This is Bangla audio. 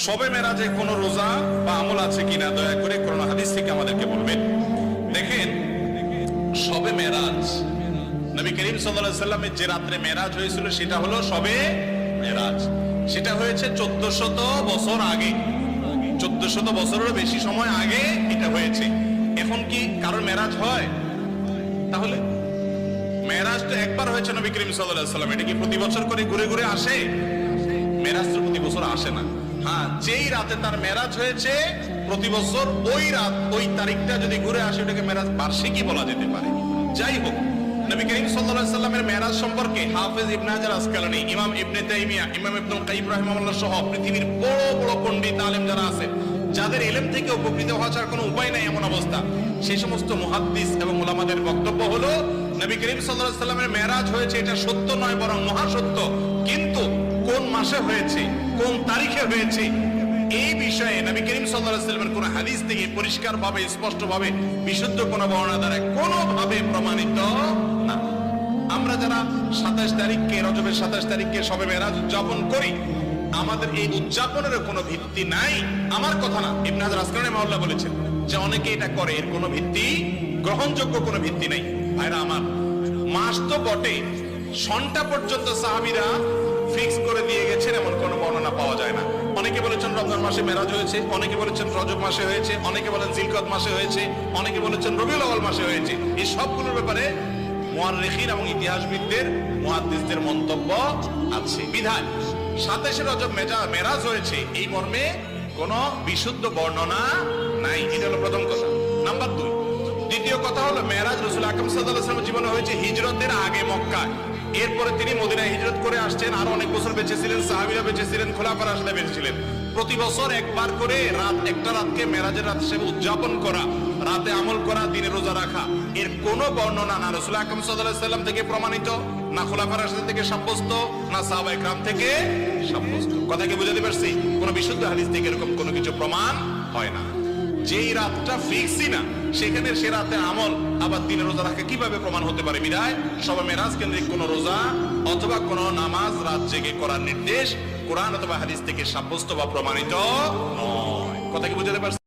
শবে মেরাজে কোন রোজা বা আমল আছে কিনা দয়া করে কোন হাদিস থেকে আমাদেরকে বলবেন। দেখেন, শবে মেরাজ, নবী করিম সাল্লাল্লাহু আলাইহি সাল্লামের যে রাত্রে মেরাজ হয়েছিল সেটা হলো শবে মেরাজ। সেটা হয়েছে 1400 বছর আগে, 1400 বছরেরও বেশি সময় আগে এটা হয়েছে। এখন কি কারোর মেরাজ হয়? তাহলে মেরাজটা একবার হয়েছে নবী করিম সাল্লাল্লাহু আলাইহি সাল্লাম, এটা কি প্রতি বছর করে ঘুরে ঘুরে আসে? মেরাজ তো প্রতি বছর আসে না। হ্যাঁ, যেই রাতে তার মেরাজ হয়েছে প্রতি বছর ওই রাত ওই তারিখটা যদি ঘুরে আসে ওটাকে মেরাজ বার্ষিকী বলা যেতে পারে। যাই হোক, নবী করিম সাল্লাল্লাহু আলাইহি সাল্লামের মেরাজ সম্পর্কে হাফেজ ইবনে হাজার আসকালানী, ইমাম ইবনে তাইমিয়া, ইমাম ইবনুল কাইয়িম রাহিমাহুল্লাহ সহ পৃথিবীর বড় বড় পণ্ডিত আলেম যারা আছেন, যাদের ইলম থেকে উপকৃত হওয়া ছাড়া কোনো উপায় নাই এমন অবস্থা, সেই সমস্ত মুহাদ্দিস এবং উলামাদের বক্তব্য হলো নবী করিম সাল্লাল্লাহু আলাইহি সাল্লামের মেরাজ হয়েছে এটা সত্য নয় বরং মহাসত্য, কিন্তু কোন মাসে হয়েছে, কোন তারিখে হয়েছে এই বিষয়ে নবী করিম সাল্লাল্লাহু আলাইহি সাল্লামের কোন হাদিস থেকে পরিষ্কারভাবে স্পষ্টভাবে বিশুদ্ধ কোন বর্ণনা দ্বারা কোনোভাবে প্রমাণিত না। আমরা যারা 27 তারিখকে, রজবের 27 তারিখকে শবে মেরাজ উদযাপন করি, আমাদের এই উদযাপনের কোনো ভিত্তি নাই। আমার কথা না, ইবনে হাজার আসকালানী রাহিমাহুল্লাহ বলেছেন যে অনেকে এটা করে, এর কোনো ভিত্তি, গ্রহণযোগ্য কোনো ভিত্তি নেই। ভাইরা আমার, মাস তো বটে, সনটা পর্যন্ত সাহাবীরা ফিক্স করে দিয়ে গেছেন এমন কোনো বর্ণনা পাওয়া যায় না। অনেকে বলেছেন রমজান মাসে মেরাজ হয়েছে, অনেকে বলেছেন রজব মাসে হয়েছে, অনেকে বলেন জিলকদ মাসে হয়েছে, অনেকে বলেছেন রবিউল আউয়াল মাসে হয়েছে। এই সবগুলোর ব্যাপারে মুআররিখিন এবং ইতিহাসবিদদের, মুহাদ্দিসদের মন্তব্য আছে। বিধায় 27 রজব মেরাজ হয়েছে এই মর্মে কোনো বিশুদ্ধ বর্ণনা নাই। এটা হলো প্রথম কথা। নাম্বার 2, দ্বিতীয় কথা হলো মেরাজ রাসূল আকরাম সাল্লাল্লাহু আলাইহি ওয়াসাল্লামের জীবনে হয়েছে হিজরতের আগে মক্কায়। এরপরে তিনি মদিনায় হিজরত করে আসছেন, আরো অনেক বছর বেঁচে ছিলেন, সাহাবীরা বেঁচে ছিলেন, খোলাফায়ে রাশিদিন বেঁচে ছিলেন। প্রতি বছর একবার করে রাত, একটা রাতকে মেরাজের রাত হিসেবে উদযাপন করা, রাতে আমল করা, দিনে রোজা রাখা, এর কোনো বর্ণনা না রাসূল আকরাম সাল্লাল্লাহু আলাইহি ওয়াসাল্লাম থেকে প্রমাণিত, না খোলাফায়ে রাশিদিন থেকে সাব্যস্ত, না সাহাবায়ে কেরাম থেকে সাব্যস্ত। কথা কি বুঝাতে পারছি? কোন বিশুদ্ধ হাদিস থেকে এরকম কোনো কিছু প্রমাণ হয় না। যেই রাতটা ফিক্সই না, সেখানে সে রাতে আমল আবার দিনে রোজা রাখা কিভাবে প্রমাণ হতে পারে? বিধায় শবে মেরাজ কেন্দ্রিক কোন রোজা অথবা কোন নামাজ রাত জেগে করার নির্দেশ কোরআন অথবা হাদিস থেকে সাব্যস্ত বা প্রমাণিত নয়। কথা কি বুঝাতে পারছি?